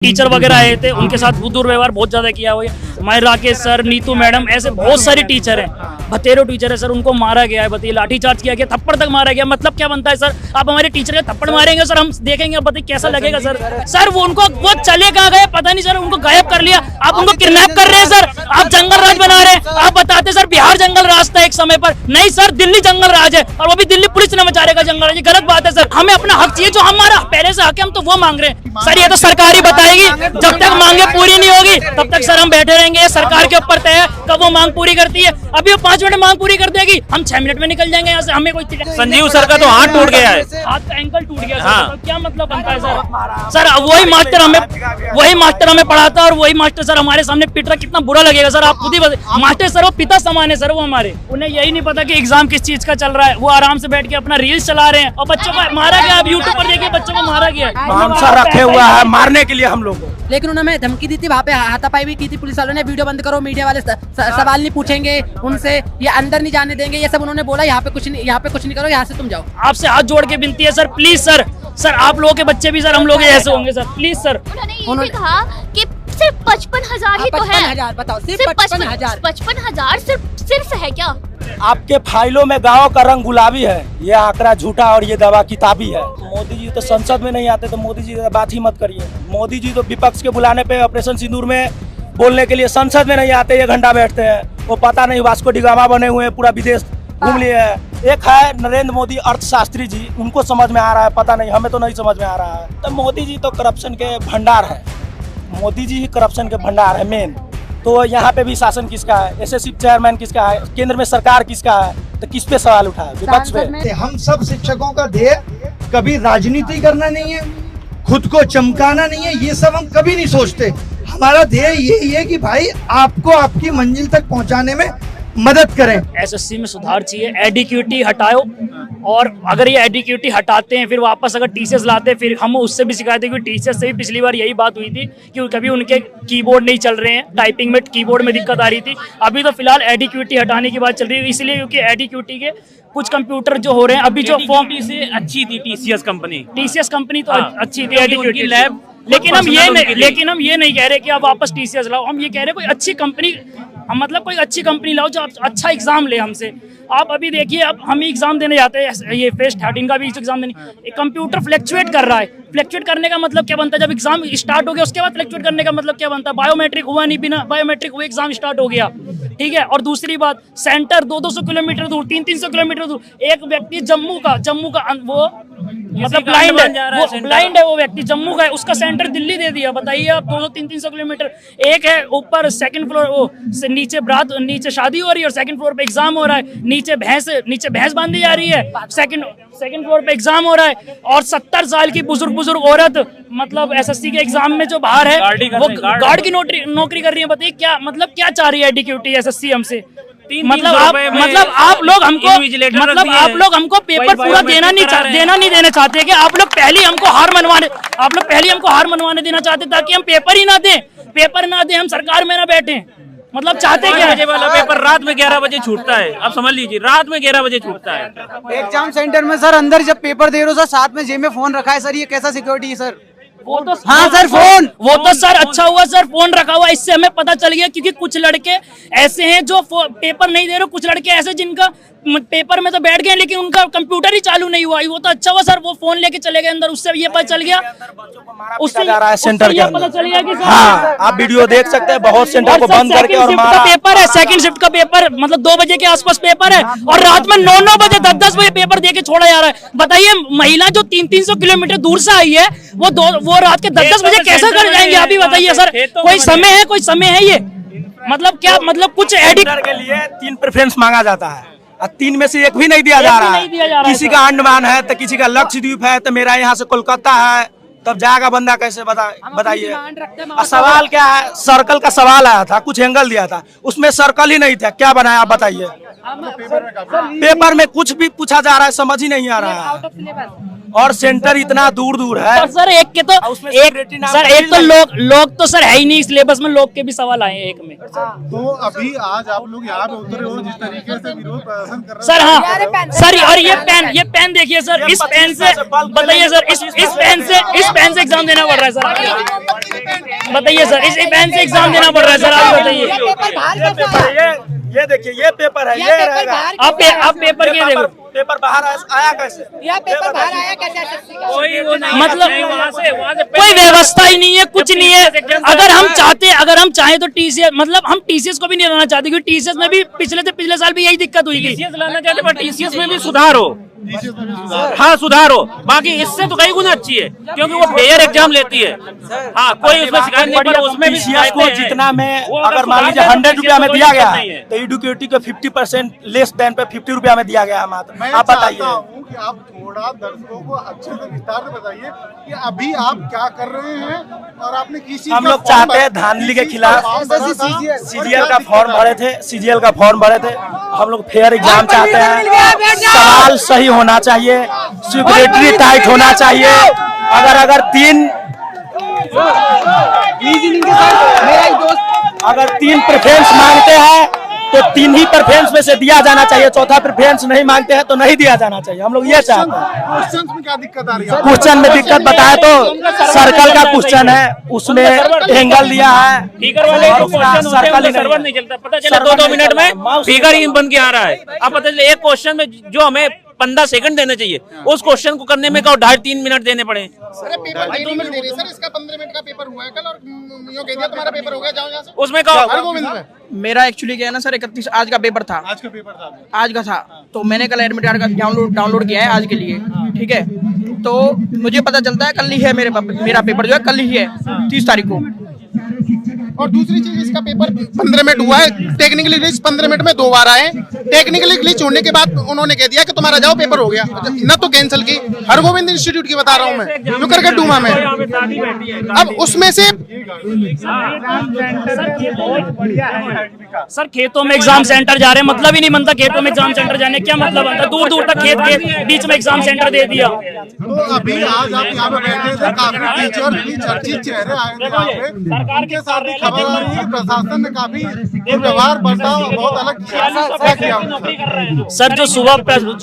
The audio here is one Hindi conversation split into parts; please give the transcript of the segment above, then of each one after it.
टीचर वगैरह आए थे, उनके साथ दुर्व्यवहार बहुत ज्यादा किया हुआ है। हमारे राकेश सर, नीतू मैडम, ऐसे बहुत सारे टीचर हैं, बतेरो टीचर है सर, उनको मारा गया है, बताइए लाठीचार्ज किया गया, थप्पड़ तक मारा गया। मतलब क्या बनता है सर, आप हमारे टीचर के थप्पड़ मारेंगे सर, हम देखेंगे, अब बताइए कैसा लगेगा सर। सर वो चले कहाँ गए पता नहीं सर, उनको गायब कर लिया, आप उनको किडनैप कर रहे हैं सर, आप जंगल राज बना रहे हैं। आप बताते सर बिहार जंगल राज था एक समय पर, नहीं सर दिल्ली जंगल राज है, और वो भी दिल्ली पुलिस ने मचा रहेगा जंगल राज। ये गलत बात है सर, हमें अपना हक चाहिए, जो हमारा पहले से हक है हम तो वो मांग रहे हैं सर। ये तो सरकार ही बताएगी, जब तक मांगे पूरी नहीं होगी तब तक सर हम बैठे रहेंगे। सरकार के ऊपर तय है कब वो मांग पूरी करती है। अभी वो 5 मिनट मांग पूरी कर देगी, हम 6 मिनट में निकल जाएंगे यहाँ से। हमें कोई संजीव सर का तो हाथ टूट गया है, हाथ का एंकल टूट गया हाँ। सर, क्या मतलब बनता है सर। सर वही मास्टर हमें पढ़ाता और वही मास्टर सर हमारे सामने पिट रहा, कितना बुरा लगेगा सर। आप खुद ही मास्टर सर वो पिता समान है सर, वो हमारे, उन्हें यही नहीं पता कि एग्जाम किस चीज का चल रहा है। वो आराम से बैठ के अपना रील्स चला रहे हैं और बच्चों को मारा गया। आप यूट्यूब पर देखिए बच्चों को मारा गया, मानसा रखे हुआ है मारने के लिए हम लोग को। लेकिन उन्होंने धमकी दी थी, वहाँ पे हाथापाई भी की थी पुलिस वालों ने, वीडियो बंद करो, मीडिया वाले सवाल नहीं पूछेंगे उनसे, ये अंदर नहीं जाने देंगे, ये सब उन्होंने बोला। यहाँ पे कुछ नहीं करो, यहाँ से तुम जाओ। आपसे हाथ जोड़ के विनती है सर, प्लीज सर, सर आप लोगों के बच्चे भी सर हम लोग ऐसे होंगे सर, प्लीज सर। उन्होंने ये भी कहा कि सिर्फ 55,000 ही तो है। 55,000 बताओ, सिर्फ 55,000 55,000 सिर्फ है क्या? आपके फाइलों में गांव का रंग गुलाबी है, ये आंकड़ा झूठा और ये दवा किताबी है। मोदी जी तो संसद में नहीं आते, तो मोदी जी बात ही मत करिए। मोदी जी तो विपक्ष के बुलाने पे ऑपरेशन सिंदूर में बोलने के लिए संसद में नहीं आते, 1 घंटा बैठते हैं। वो पता नहीं वास्को डिगामा बने हुए हैं, पूरा विदेश घूम लिए है। एक है नरेंद्र मोदी अर्थशास्त्री जी, उनको समझ में आ रहा है, पता नहीं हमें तो नहीं समझ में आ रहा है। तो मोदी जी तो करप्शन के भंडार है, मोदी जी ही करप्शन के भंडार है मेन। तो यहाँ पे भी शासन किसका है, एसएससी चेयरमैन किसका है, केंद्र में सरकार किसका है, तो किस पे सवाल उठाए, विपक्ष पे। हम सब शिक्षकों का ध्येय कभी राजनीति करना नहीं है, खुद को चमकाना नहीं है, ये सब हम कभी नहीं सोचते। हमारा ध्येय यही है कि भाई आपको आपकी मंजिल तक पहुंचाने में मदद करें। एसएससी में सुधार चाहिए, एडिक्यूटी हटाओ, और अगर ये एडिक्यूटी हटाते हैं फिर वापस अगर टीसीएस लाते हैं, फिर हम उससे भी शिकायत है, क्योंकि टीसीएस से भी पिछली बार यही बात हुई थी कि कभी उनके कीबोर्ड नहीं चल रहे हैं, टाइपिंग में कीबोर्ड में दिक्कत आ रही थी। अभी तो फिलहाल एडिक्यूटी हटाने की बात चल रही है, इसलिए क्योंकि एडिक्यूटी के कुछ कंप्यूटर जो हो रहे हैं अभी, जो फॉर्म से अच्छी थी टीसीएस कंपनी तो अच्छी थी एडिक्यूटी लैब। लेकिन हम ये नहीं कह रहे कि आप वापस टीसीएस लाओ, हम ये कह रहे हैं कोई अच्छी कंपनी, मतलब कोई अच्छी कंपनी लाओ जो अच्छा एग्जाम ले हमसे। आप अभी देखिए, अब हम एग्जाम देने जाते हैं, ये फेस 13 का भी एग्जाम देने, कंप्यूटर फ्लक्चुएट कर रहा है। फ्लक्चुएट करने का मतलब क्या बनता है, जब एग्जाम स्टार्ट हो गया उसके बाद फ्लक्चुएट करने का मतलब क्या बनता है, बायोमेट्रिक हुआ नहीं, बिना बायोमेट्रिक हुए एग्जाम स्टार्ट हो गया, ठीक है। और दूसरी बात, सेंटर 200-200 किलोमीटर दूर, 300-300 किलोमीटर दूर। एक व्यक्ति जम्मू का वो मतलब ब्लाइंड है वो व्यक्ति, जम्मू का है, उसका सेंटर दिल्ली दे दिया। बताइए आप, 200-300 किलोमीटर। एक है ऊपर सेकंड फ्लोर, वो नीचे शादी हो रही है और सेकंड फ्लोर पे एग्जाम हो रहा है, नीचे भैंस बांधी जा रही है, सेकंड फ्लोर पे एग्जाम हो रहा है। और 70 साल की बुजुर्ग औरत, मतलब एसएससी के एग्जाम में जो बाहर है वो गार्ड की नौकरी कर रही है। बताइए क्या मतलब, क्या चाह रही है एडिक्यूटी एसएससी हमसे। मतलब आप लोग हमको पेपर पूरा देना नहीं चाहते कि आप लोग पहले हमको हार मनवाने देना चाहते, ताकि हम पेपर ना दें, हम सरकार में ना बैठे। मतलब चाहते क्या है, वाला पेपर रात में 11 बजे छूटता है। आप समझ लीजिए, रात में 11 बजे छूटता है। एग्जाम सेंटर में सर अंदर जब पेपर दे रहे हो सर, साथ में जेब में फोन रखा है सर, ये कैसा सिक्योरिटी है सर? वो तो हाँ सर, वो तो सर अच्छा हुआ सर फोन रखा हुआ, इससे हमें पता चल गया। क्योंकि कुछ लड़के ऐसे हैं जो पेपर नहीं दे रहे, कुछ लड़के ऐसे जिनका पेपर में तो बैठ गए लेकिन उनका कंप्यूटर ही चालू नहीं हुआ। वो तो अच्छा हुआ सर, वो फोन लेके चले गए अंदर, उससे ये पता चल गया, उससे जा रहा है सेंटर के पता चल गया कि हाँ, आप वीडियो देख सकते हैं, बहुत सेंटर को बंद करके और मारा। पेपर है, सेकंड शिफ्ट का पेपर, मतलब 2 बजे के आसपास पेपर है, और रात में 9-9 बजे 10-10 बजे पेपर देके छोड़ा जा रहा है। बताइए महिला जो 300-300 किलोमीटर दूर से आई है, वो रात के 10-10 बजे कैसे कर जाएंगे, आप ही बताइए सर। कोई समय है ये, मतलब क्या, मतलब कुछ एडिक्ट के लिए 3 प्रेफरेंस मांगा जाता है, 3 में से 1 भी नहीं दिया जा रहा है। किसी का अंडमान है तो किसी का लक्षद्वीप है, तो मेरा यहाँ से कोलकाता है, तब जाएगा बंदा कैसे, बताइए। सवाल क्या है, सर्कल का सवाल आया था, कुछ एंगल दिया था, उसमें सर्कल ही नहीं था, क्या बनाया आप बताइए। पेपर में कुछ भी पूछा जा रहा है, समझ ही नहीं आ रहा है। और सेंटर इतना दूर दूर है। और सर एक के तो उसमें एक security नाम सर का एक तो bill लोग तो सर है ही नहीं सिलेबस में, लोग के भी सवाल आए हैं एक में। तो अभी आज आप लोग यहाँ पे उतरे हो, जिस तरीके से विरोध प्रदर्शन कर रहे सर हाँ सर, और ये पेन देखिए सर, इस पेन से बताइए सर, इस पेन से एग्जाम देना पड़ रहा है सर, बताइए सर, इस पेन से एग्जाम देना पड़ रहा है सर, आप बताइए। ये देखिए, ये पेपर है, ये रहेगा। आप पेपर के देखो, पेपर बाहर आया कैसे? यह पेपर बाहर आया कैसे? मतलब कोई व्यवस्था ही नहीं है, कुछ नहीं है। अगर हम चाहें तो टीसीएस, मतलब हम टीसीएस को भी नहीं लाना चाहते, क्योंकि टीसीएस में भी पिछले साल भी यही दिक्कत हुई थी। टीसीएस लाना चाहते, पर टीसीएस में भी सुधार हो। हाँ सुधार हो, बाकी इससे तो कई गुना अच्छी है, क्योंकि वो फेयर एग्जाम लेती है। हाँ कोई उसमें शिकायत नहीं, पर उसमें भी टीसीएस को जितना में अगर मान लीजिए 100 रुपया में दिया गया है, तो एडुकेटी को 50% लेस देन पे 50 रुपया में दिया गया है मात्र। मैं आप चाहता बताइए। हूँ कि आप थोड़ा दर्शकों को अच्छे से विस्तार से बताइए कि अभी आप क्या कर रहे हैं और आपने किस चीज हम का लोग फॉर्म चाहते हैं भरा- धांधली के किस चीज खिलाफ का फॉर्म भरा था सीजीएल और का क्या फॉर्म दिक्कत भरे थे, सीजीएल का फॉर्म भरे थे। हम लोग फेयर एग्जाम चाहते हैं, सवाल सही होना चाहिए, सिक्योरिटी टाइट होना चाहिए। अगर तीन प्रेफरेंस मांगते हैं तो 3 ही प्रेफरेंस में से दिया जाना चाहिए, चौथा प्रेफरेंस नहीं मांगते हैं तो नहीं दिया जाना चाहिए। हम लोग ये चाहते हैं। क्वेश्चन में क्या दिक्कत आ रही है? क्वेश्चन में दिक्कत बताए तो सर्कल का क्वेश्चन है, उसमें एंगल दिया है, फिगर वाले और जो उसका क्वेश्चन होते हैं सर्कल ही उनका सर्वर नहीं नहीं है। चलता, पता चला सर्वर 2-2 नहीं मिनट चलता। में माउस फिगर ही बन के आ रहा है। अब पता चले एक क्वेश्चन में जो हमें 15 सेकंड देने चाहिए, उस क्वेश्चन को करने में 2.5-3 मिनट देने पड़े। अरे पेपर नहीं मिल रही सर, इसका 15 मिनट का पेपर हुआ है कल और यूं कह दिया तुम्हारा पेपर हो गया, जाओ यहाँ से। उसमें कहो हरगोविंद में मेरा एक्चुअली क्या है ना सर, 31 आज का पेपर था, आज का पेपर था। आज का था, तो मैंने कल एडमिट कार्ड का डाउनलोड किया है आज के लिए, ठीक है। तो मुझे पता चलता है कल ही है मेरा पेपर जो है कल ही है 30 तारीख को। और दूसरी चीज, इसका पेपर 15 मिनट हुआ है, टेक्निकली ग्लिच 15 मिनट में 2 बार आए। टेक्निकली ग्लिच होने के बाद उन्होंने कह दिया कि तुम्हारा जाओ पेपर हो गया, न तो कैंसिल की। हरगोविंद इंस्टीट्यूट की बता रहा हूँ मैं, नुकर के डूमा में। अब उसमें से सर खेतों में एग्जाम सेंटर जा रहे हैं, मतलब ही नहीं बनता खेतों में एग्जाम सेंटर जाने, क्या मतलब बनता? दूर दूर तक खेत के बीच में एग्जाम सेंटर दे दिया। तो अभी आज आप यहाँ पे बैठे थे, काफी टीचर भी चर्चित चेहरे आए थे यहाँ पे, उनके साथ भी खबर आ रही है कि प्रशासन ने काफी व्यवहार बर्ताव बहुत अलग क्या किया। सर जो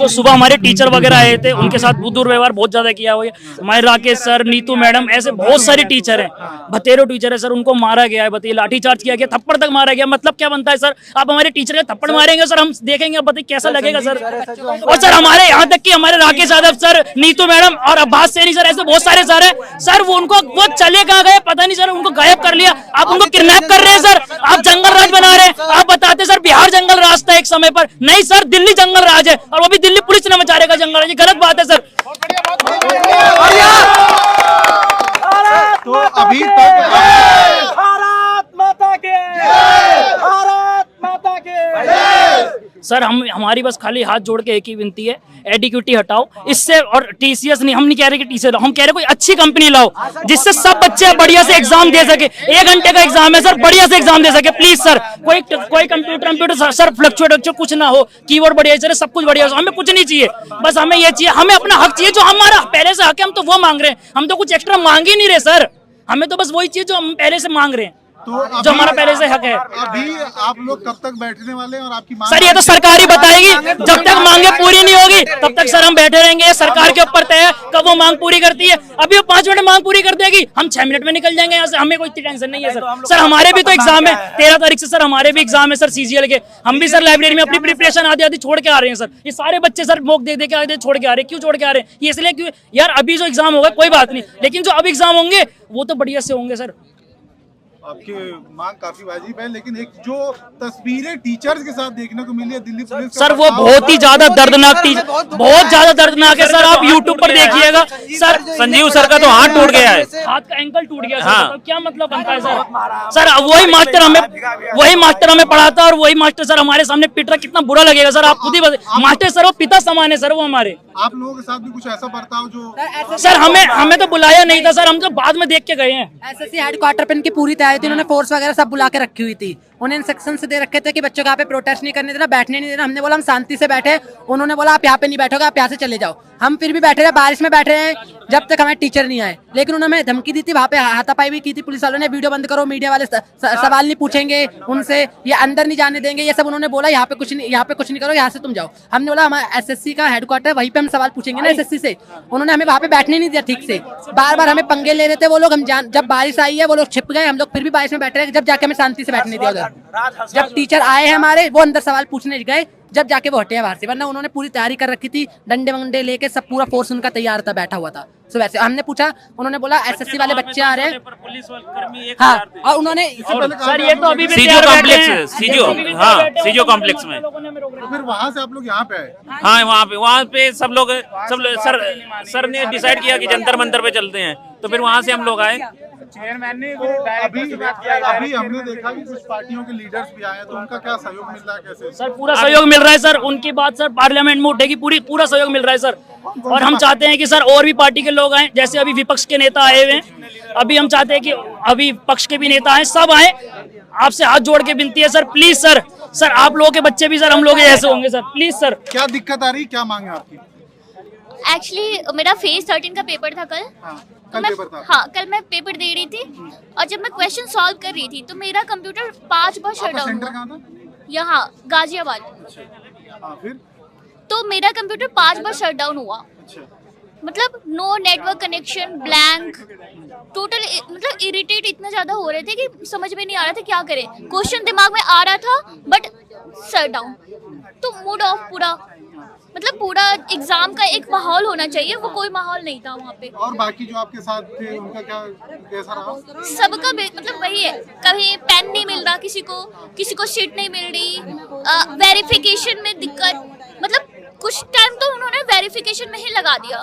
सुबह हमारे टीचर वगैरह आए थे, उनके साथ दुर्व्यवहार बहुत ज्यादा किया हुआ है। हमारे राकेश सर, नीतू मैडम, ऐसे बहुत सारे टीचर हैं, बतेरो टीचर है सर, उनको मारा गया है, बताइए लाठीचार्ज किया गया, थप्पड़ तक मारा गया। मतलब क्या बनता है सर? आप हमारे टीचर के थप्पड़ मारेंगे सर, हम देखेंगे, बताइए कैसा लगेगा सर? और सर हमारे यहाँ तक कि हमारे राकेश यादव सर, नीतू मैडम और अब्बास सैनी सर, ऐसे बहुत सारे सर है सर, वो चले कहाँ गए पता नहीं सर, उनको गायब कर लिया। आप उनको किडनैप कर रहे हैं सर, आप जंगल राज बना रहे हैं। आप बताते सर बिहार जंगल राज था एक समय पर, नहीं सर दिल्ली जंगल राज है, और वो भी दिल्ली पुलिस ने मचा रहेगा जंगल राज, ये गलत बात है सर। तो अभी तक भारत माता के, भारत माता के। सर हमारी बस खाली हाथ जोड़ के एक ही विनती है, एडिक्यूटी हटाओ इससे, और टीसीएस नहीं, हम नहीं कह रहे कि टीसीएस लाओ, हम कह रहे कोई अच्छी कंपनी लाओ जिससे सब बच्चे बढ़िया से एग्जाम दे सके। 1 घंटे का एग्जाम है सर, बढ़िया से एग्जाम दे सके प्लीज सर। कोई कंप्यूटर सर फ्लक्चुएट कुछ ना हो, कीबोर्ड बढ़िया सर, सब कुछ बढ़िया, हमें कुछ नहीं चाहिए, बस हमें ये चाहिए, हमें अपना हक चाहिए जो हमारा पहले से हक है, हम तो वो मांग रहे हैं, हम तो कुछ एक्स्ट्रा मांग ही नहीं रहे सर, हमें तो बस वही चाहिए जो हम पहले से मांग रहे हैं, तो जो हमारा पहले से हक है। अभी आप लोग कब तक बैठने वाले हैं और आपकी मांग? सर ये तो सरकार ही बताएगी, जब तक मांगे पूरी नहीं होगी तब तक सर हम बैठे रहेंगे, सरकार के ऊपर तय है कब वो मांग पूरी करती है। अभी वो 5 मिनट मांग पूरी कर देगी, हम 6 मिनट में निकल जाएंगे यहाँ से, हमें कोई इतनी टेंशन नहीं है सर। सर हमारे भी तो एग्जाम है 13 तारीख से, सर हमारे भी एग्जाम है सर सीजीएल के, हम भी सर लाइब्रेरी में अपनी प्रिपरेशन आधी छोड़ के आ रहे हैं सर। ये सारे बच्चे सर मॉक दे के आधे छोड़ के आ रहे हैं, क्यों छोड़ के आ रहे हैं? ये इसलिए क्यों यार, अभी जो एग्जाम होगा कोई बात नहीं, लेकिन जो अब एग्जाम होंगे वो तो बढ़िया से होंगे सर। आपकी मांग काफी वाजिब है, लेकिन एक जो तस्वीरें टीचर्स के साथ देखने को मिली है दिल्ली पुलिस का, सर वो बहुत ही ज्यादा दर्दनाक थी, बहुत ज्यादा दर्दनाक है सर, आप यूट्यूब पर देखिएगा सर। संजीव सर का तो हाथ टूट गया है, हाथ का एंकल टूट गया सर। हाँ। तो क्या मतलब बनता है सर? सर वही मास्टर हमें पढ़ाता और वही मास्टर सर हमारे सामने पिट रहा, कितना बुरा लगेगा सर? आप खुद ही बताइए, मास्टर सर वो पिता समान है सर, वो हमारे। आप लोगों के साथ भी कुछ ऐसा बर्ताव जो सर हमें तो बुलाया नहीं था सर, हम तो बाद में देख के गए हैं। एसएससी हेडक्वार्टर पे इनकी पूरी तैयारी थी, उन्होंने फोर्स वगैरह सब बुला के रखी हुई थी, उन्हें इंस्ट्रक्शन दे रखे थे कि बच्चों को यहाँ पे प्रोटेस्ट नहीं करने देना, बैठने नहीं देना। हमने बोला हम शांति से बैठे, उन्होंने बोला आप यहाँ पे नहीं बैठोगे, आप यहाँ से चले जाओ। हम फिर भी बैठे रहे, बारिश में बैठे हैं जब तक हमारे टीचर नहीं आए। लेकिन उन्होंने धमकी दी थी, वहाँ पे हाथापाई भी की थी पुलिस वालों ने, वीडियो बंद करो, मीडिया वाले सवाल नहीं पूछेंगे उनसे, ये अंदर नहीं जाने देंगे, ये सब उन्होंने बोला। यहाँ पे कुछ नहीं करो, यहाँ से तुम जाओ। हमने बोला हमारा SSC का हेडक्वार्टर, वहीं पे हम सवाल पूछेंगे ना SSC से। उन्होंने हमें वहाँ पे बैठने नहीं दिया ठीक से, बार बार हमें पंगे ले रहे थे वो लोग। जब बारिश आई है वो लोग छिप गए, हम लोग फिर भी बारिश में बैठे रहे, जब जाके हमें शांति से बैठने दिया उधर। जब टीचर आए हैं हमारे, वो अंदर सवाल पूछने गए, जब जाके वो हटे हैं बाहर से, वरना उन्होंने पूरी तैयारी कर रखी थी, डंडे वंडे लेके सब पूरा फोर्स उनका तैयार था, बैठा हुआ था। सो वैसे हमने पूछा, उन्होंने बोला SSC वाले बच्चे आ रहे हैं, हाँ, और उन्होंने सर ये तो अभी भी सीजो कॉम्प्लेक्स, सीजो कॉम्प्लेक्स में। तो फिर वहाँ से आप लोग यहाँ पे आए? हाँ, वहाँ पे सब लोग सर ने डिसाइड किया कि जंतर मंतर पे चलते हैं, तो फिर वहाँ से हम लोग आए। अभी हमने देखा कि कुछ पार्टियों के लीडर्स भी आए हैं, तो उनका क्या सहयोग मिल रहा है? कैसे सर पूरा सहयोग मिल रहा है सर, उनकी बात सर पार्लियामेंट में उठेगी, पूरा सहयोग मिल रहा है सर। और हम चाहते हैं कि सर और भी पार्टी के लोग आए, जैसे अभी विपक्ष के नेता आए हुए हैं, अभी हम चाहते हैं कि अभी पक्ष के भी नेता आए, सब आए। आपसे हाथ जोड़ के विनती है सर, प्लीज सर आप लोगों के बच्चे भी सर हम लोग ऐसे होंगे सर, प्लीज सर। क्या दिक्कत आ रही, क्या मांग है आपकी? एक्चुअली मेरा फेज 13 का पेपर था कल। कल पेपर था? हाँ, कल मैं पेपर दे रही थी और जब मैं क्वेश्चन सॉल्व कर रही थी तो मेरा कंप्यूटर 5 बार शट डाउन सेंटर हुआ। कहाँ था? यहाँ गाजियाबाद। फिर तो मेरा कंप्यूटर 5 बार शट डाउन हुआ, मतलब no network connection, blank, total मतलब इरिटेट इतना ज्यादा हो रहे थे कि समझ में नहीं आ रहा था क्या करें। क्वेश्चन दिमाग में आ रहा था बट शट डाउन, तो मूड ऑफ पूरा। मतलब पूरा एग्जाम का एक माहौल होना चाहिए, वो कोई माहौल नहीं था वहाँ पे। और बाकी जो आपके साथ थे उनका कैसा रहा? सबका मतलब वही है, कभी पेन नहीं मिल रहा किसी को शीट नहीं मिल रही, वेरिफिकेशन में दिक्कत, मतलब कुछ टाइम तो उन्होंने वेरिफिकेशन में ही लगा दिया।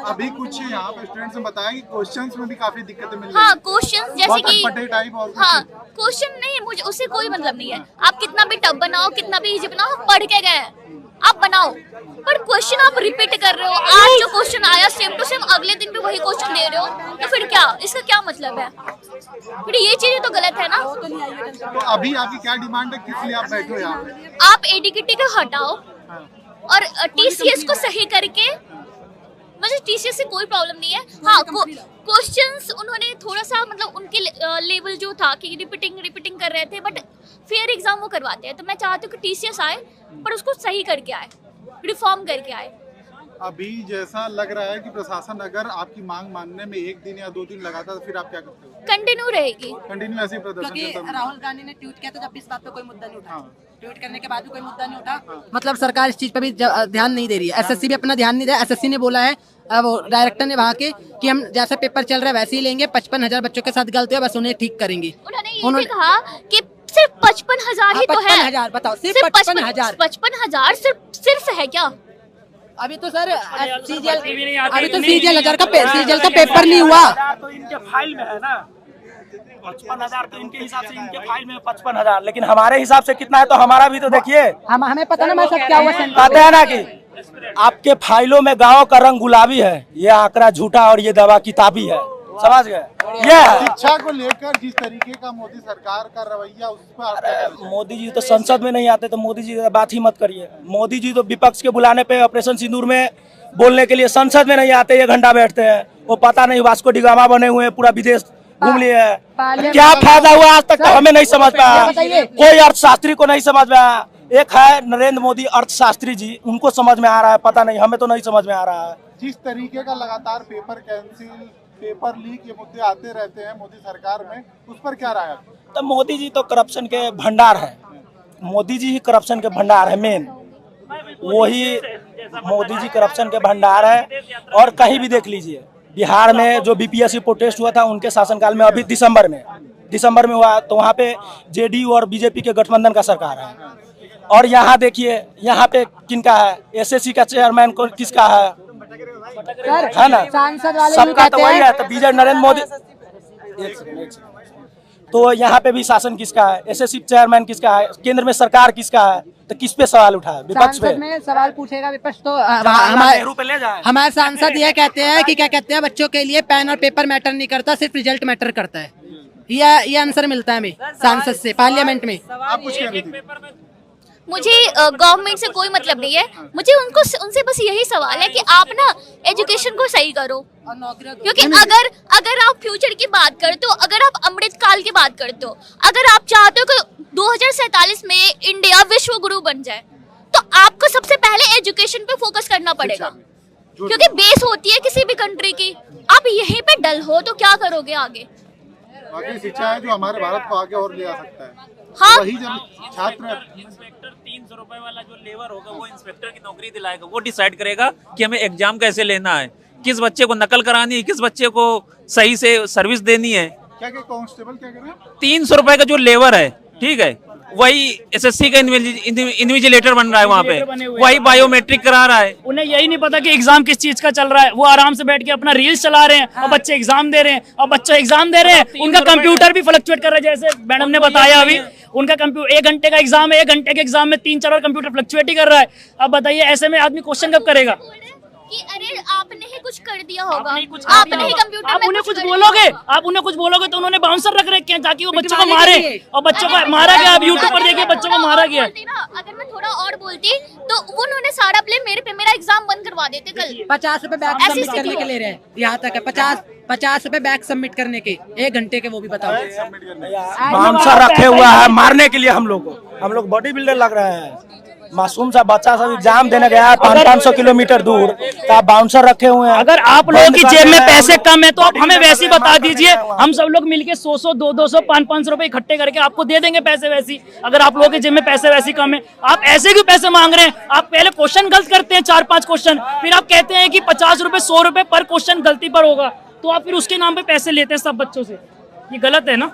अभी कुछ यहाँ पे स्टूडेंट्स ने बताया कि क्वेश्चंस में भी काफी दिक्कतें मिल रही हाँ, क्वेश्चन जैसे कि टाइप और हाँ, क्वेश्चन नहीं, मुझे उससे कोई मतलब नहीं है। आप कितना भी टफ बनाओ, कितना भी इजी बनाओ, हम पढ़ के गए, आप बनाओ, पर क्वेश्चन आप रिपीट कर रहे हो। आज जो क्वेश्चन आया सेम टू सेम अगले दिन भी वही क्वेश्चन दे रहे हो, तो फिर क्या, इसका क्या मतलब है? फिर ये चीजें तो गलत है ना। तो अभी आपकी क्या डिमांड है, किस लिए आप बैठे हो यहाँ पे? आप ADKT को हटाओ और TCS को सही करके, मुझे TCS से कोई प्रॉब्लम नहीं है। हाँ, क्वेश्चंस उन्होंने थोड़ा सा मतलब उनके लेवल जो था कि रिपीटिंग कर रहे थे, बट फेयर एग्जाम वो करवाते हैं, तो मैं चाहती हूँ कि TCS आए पर उसको सही करके आए, रिफॉर्म करके आए। अभी जैसा लग रहा है कि प्रशासन अगर आपकी मांग मानने में 1 दिन या 2 दिन लगाता, तो फिर आप क्या करते हो? कंटिन्यू रहेगी, कंटिन्यू ऐसे ही प्रदर्शन क्योंकि राहुल गांधी ने ट्वीट किया था, जब इस बात पे कोई मुद्दा नहीं उठा, ट्वीट करने के बाद भी कोई मुद्दा नहीं उठा। मतलब सरकार इस चीज पे भी ध्यान नहीं दे रही है, SSC भी अपना ध्यान नहीं दे रहा। SSC ने बोला है, वो डायरेक्टर ने वहाँ के, कि हम जैसे पेपर चल रहा है वैसे ही लेंगे, 55,000 बच्चों के साथ गलती है बस उन्हें ठीक करेंगे। उन्होंने ये भी कहा कि सिर्फ 55,000 ही तो है। 55,000 बताओ, सिर्फ 55,000 55,000 सिर्फ है क्या? अभी तो सर CGL का पेपर नहीं हुआ, तो इनके फाइल में है ना 55,000, तो इनके हिसाब से इनके फाइल में 55,000, लेकिन हमारे हिसाब से कितना है तो हमारा भी तो देखिए। हमें पता ना सब क्या हुआ। कहते हैं ना कि आपके फाइलों में गाँव का रंग गुलाबी है, ये आंकड़ा झूठा और ये दवा किताबी है, समझ गए? ये शिक्षा को लेकर जिस तरीके का मोदी सरकार का रवैया, उस पर मोदी जी तो संसद में नहीं आते, तो मोदी जी बात ही मत करिए। मोदी जी तो विपक्ष के बुलाने पे ऑपरेशन सिंदूर में बोलने के लिए संसद में नहीं आते, 1 घंटा बैठते हैं। वो पता नहीं वास्को डिगामा बने हुए हैं, पूरा विदेश घूम लिए हैं। क्या फायदा हुआ आज तक, तो हमें नहीं समझ पाया, कोई अर्थशास्त्री को नहीं समझ में आया। एक है नरेंद्र मोदी अर्थशास्त्री जी, उनको समझ में आ रहा है, पता नहीं, हमें तो नहीं समझ में आ रहा है। जिस तरीके का लगातार पेपर कैंसिल, पेपर लीक, ये मुद्दे आते रहते हैं मोदी सरकार में, उस पर क्या राय है? तो मोदी जी तो करप्शन के भंडार है, मोदी जी ही करप्शन के भंडार है, मेन वही मोदी जी करप्शन के भंडार है। और कहीं भी देख लीजिए, बिहार में जो BPSC प्रोटेस्ट हुआ था उनके शासनकाल में, अभी दिसंबर में हुआ, तो वहाँ पे JDU और BJP के गठबंधन का सरकार है। और यहाँ देखिए, यहाँ पे किनका है, SSC का चेयरमैन किसका है ना, सबका तो वही है। तो विजय नरेंद्र मोदी, एक सेकंड, तो यहाँ पे भी शासन किसका है, SSC चेयरमैन किसका है, केंद्र में सरकार किसका है, तो किस पे सवाल उठा है? विपक्ष पे। में सवाल पूछेगा विपक्ष, तो हमारे हमारे सांसद ये कहते हैं कि क्या कहते हैं, बच्चों के लिए पेन और पेपर मैटर नहीं करता, सिर्फ रिजल्ट मैटर करता है। ये आंसर मिलता है हमें सांसद से पार्लियामेंट में। आप कुछ कह रही थी? मुझे गवर्नमेंट से कोई मतलब नहीं है, मुझे उनसे बस यही सवाल है कि आप ना एजुकेशन को सही करो, क्योंकि अगर आप फ्यूचर की बात करते हो, अगर आप अमृत काल की बात करते हो, अगर आप चाहते हो कि 2047 में इंडिया विश्व गुरु बन जाए, तो आपको सबसे पहले एजुकेशन पे फोकस करना पड़ेगा, क्योंकि बेस होती है किसी भी कंट्री की। आप यहीं पे डल हो तो क्या करोगे आगे? बाकी शिक्षा है जो हमारे भारत को आगे और ले जा सकता है। हाँ, वही जब छात्र इंस्पेक्टर 300 रुपए वाला जो लेबर होगा वो इंस्पेक्टर की नौकरी दिलाएगा, वो डिसाइड करेगा कि हमें एग्जाम कैसे लेना है, किस बच्चे को नकल करानी है, किस बच्चे को सही से सर्विस देनी है। क्या कांस्टेबल क्या करें? 300 रुपए का जो लेबर है, ठीक है, वही एसएससी का इन्विजिलेटर बन रहा है वहाँ पे, वही बायोमेट्रिक करा रहा है। उन्हें यही नहीं पता कि एग्जाम किस चीज का चल रहा है, वो आराम से बैठ के अपना रील्स चला रहे हैं और बच्चे एग्जाम दे रहे हैं, और बच्चे एग्जाम दे रहे हैं, उनका कंप्यूटर भी फ्लक्चुएट कर रहा है, जैसे मैडम ने बताया अभी उनका कंप्यूटर 1 घंटे का एग्जाम है, 1 घंटे के एग्जाम में 3-4 कंप्यूटर फ्लक्चुएट ही कर रहा है। अब बताइए ऐसे में आदमी क्वेश्चन कब करेगा? कि अरे आपने ही कुछ कर दिया होगा, आपने ही कंप्यूटर आप उन्हें कुछ बोलोगे, आप उन्हें कुछ बोलोगे तो उन्होंने बाउंसर रख रखे हैं ताकि वो बच्चों को मारे, और बच्चों को मारा गया। अब यूट्यूब पर देखिए बच्चों को मारा गया। अगर मैं थोड़ा और बोलती तो उन्होंने सारा ब्लेम मेरे पे, मेरा एग्जाम बंद करवा देते कल। 50 रुपए बैग सबमिट करने के ले रहे हैं, यहाँ तक है 50 रुपए बैग सबमिट करने के, 1 घंटे के, वो भी बताओ। बाउंसर रखे हुआ है मारने के लिए हम लोग बॉडी बिल्डर लग रहे हैं। मासूम सा बच्चा सब एग्जाम देने गया है 500 किलोमीटर दूर, तो आप बाउंसर रखे हुए हैं। अगर आप लोगों की जेब में पैसे कम है तो आप हमें वैसे ही बता दीजिए, हम सब लोग मिलके 100-100, 200, 500 रुपए इकट्ठे करके आपको दे देंगे पैसे वैसी। अगर आप लोगों की जेब में पैसे वैसी कम है, आप ऐसे क्यों पैसे मांग रहे हैं? आप पहले क्वेश्चन गलत करते हैं 4-5 क्वेश्चन, फिर आप कहते हैं कि 50 रुपए 100 रुपए पर क्वेश्चन गलती पर होगा, तो आप फिर उसके नाम पे पैसे लेते हैं सब बच्चों से। ये गलत है ना।